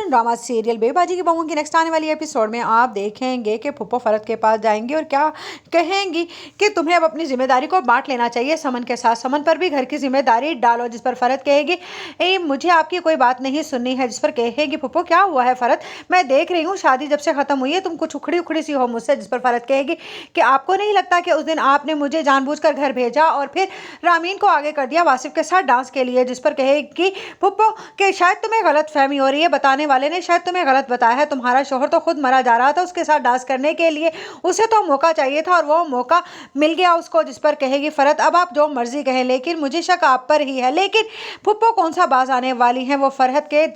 Arjun drama serial बेबाजी की बहुओं की नेक्स्ट आने वाली एपिसोड में आप देखेंगे कि फुप्पो फरत के पास जाएंगी और क्या कहेंगी कि तुम्हें अब अपनी जिम्मेदारी को बांट लेना चाहिए समन के साथ। समन पर भी घर की जिम्मेदारी डालो, जिस पर फरत कहेगी ए मुझे आपकी कोई बात नहीं सुननी है, जिस पर कहेगी फुप्पो क्या हुआ है फरत, मैं देख रही हूँ शादी जब से खत्म हुई है तुम कुछ उखड़ी उखड़ी सी हो मुझसे, जिस पर फरत कहेगी कि आपको नहीं लगता कि उस दिन आपने मुझे जानबूझकर घर भेजा और फिर रामीन को आगे कर दिया वासिफ के साथ डांस के लिए, जिस पर कहेगी फुप्पो कि शायद तुम्हें गलत फहमी हो रही है, बताने वाले ने शायद तुम्हें गलत बताया है, तुम्हारा शोहर तो खुद मरा जा रहा था उसके साथ डांस करने के लिए, उसे तो मौका चाहिए था और वो मौका मिल गया उसको, जिस पर कहेगी फरत अब आप जो मर्जी कहें लेकिन मुझे शक आप पर ही है। लेकिन फुप्पो कौन सा बाज आने वाली है, वो फरहत के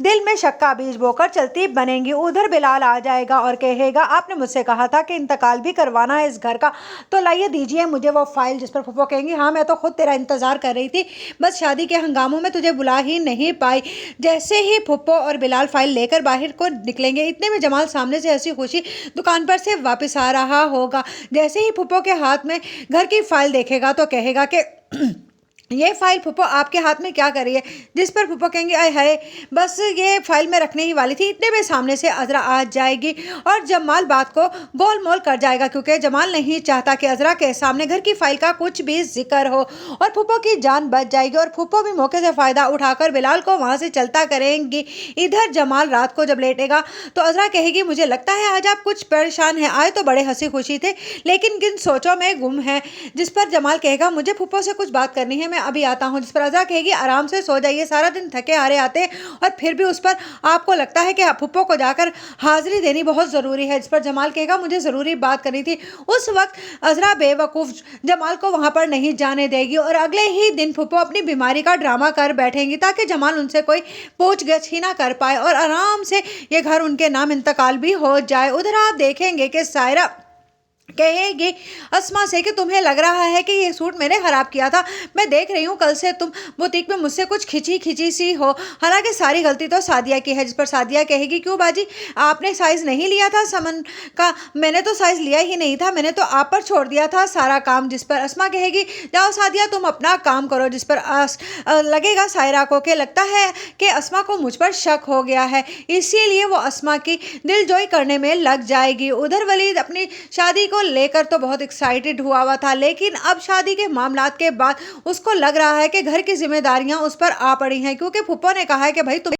दिल में शक का बीज बोकर चलती बनेंगी। उधर बिलाल आ जाएगा और कहेगा आपने मुझसे कहा था कि इंतकाल भी करवाना है इस घर का, तो लाइए दीजिए मुझे वो फाइल, जिस पर फुप्पो कहेंगी हाँ मैं तो खुद तेरा इंतजार कर रही थी, बस शादी के हंगामों में तुझे बुला ही नहीं पाई। जैसे ही फुप्पो और बिलाल फाइल लेकर बाहर को निकलेंगे इतने में जमाल सामने से हंसी खुशी दुकान पर से वापस आ रहा होगा। जैसे ही फुप्पो के हाथ में घर की फाइल देखेगा तो कहेगा कि ये फाइल फुप्पो आपके हाथ में क्या करी है, जिस पर फुप्पो कहेंगे आय हाय बस ये फाइल मैं रखने ही वाली थी। इतने में सामने से अजरा आ जाएगी और जमाल बात को गोल मोल कर जाएगा क्योंकि जमाल नहीं चाहता कि अजरा के सामने घर की फाइल का कुछ भी जिक्र हो और फुप्पो की जान बच जाएगी और फुप्पो भी मौके से फ़ायदा उठाकर बिलाल को वहाँ से चलता करेंगी। इधर जमाल रात को जब लेटेगा तो अजरा कहेगी मुझे लगता है आज आप कुछ परेशान हैं, आए तो बड़े हंसी खुशी थे लेकिन किन सोचों में गुम है, जिस पर जमाल कहेगा मुझे फुप्पो से कुछ बात करनी है, अभी आता हूं, जिस पर अज़रा कहेगी आराम से सो जाइए, सारा दिन थके हारे आते और फिर भी उस पर आपको लगता है कि फुप्पो को जाकर हाजिरी देनी बहुत ज़रूरी है, जिस पर जमाल कहेगा मुझे ज़रूरी बात करनी थी। उस वक्त अज़रा बेवकूफ़ जमाल को वहां पर नहीं जाने देगी और अगले ही दिन फुप्पो अपनी बीमारी का ड्रामा कर बैठेंगी ताकि जमाल उनसे कोई पूछगछ ही ना कर पाए और आराम से ये घर उनके नाम इंतकाल भी हो जाए। उधर आप देखेंगे कि सायरा कहेगी अस्मा से कि तुम्हें लग रहा है कि ये सूट मैंने ख़राब किया था, मैं देख रही हूँ कल से तुम बुटीक में मुझसे कुछ खिंची खिंची सी हो, हालांकि सारी गलती तो सादिया की है, जिस पर सादिया कहेगी क्यों बाजी आपने साइज़ नहीं लिया था समन का, मैंने तो साइज़ लिया ही नहीं था, मैंने तो आप पर छोड़ दिया था सारा काम, जिस पर अस्मा कहेगी जाओ सादिया तुम अपना काम करो, जिस पर लगेगा सायरा को कि लगता है कि अस्मा को मुझ पर शक हो गया है इसीलिए वो अस्मा की दिलजोई करने में लग जाएगी। उधर वलीद अपनी शादी को लेकर तो बहुत एक्साइटेड हुआ था लेकिन अब शादी के मामलात के बाद उसको लग रहा है कि घर की जिम्मेदारियां उस पर आ पड़ी हैं क्योंकि फुप्पो ने कहा है कि भाई तुम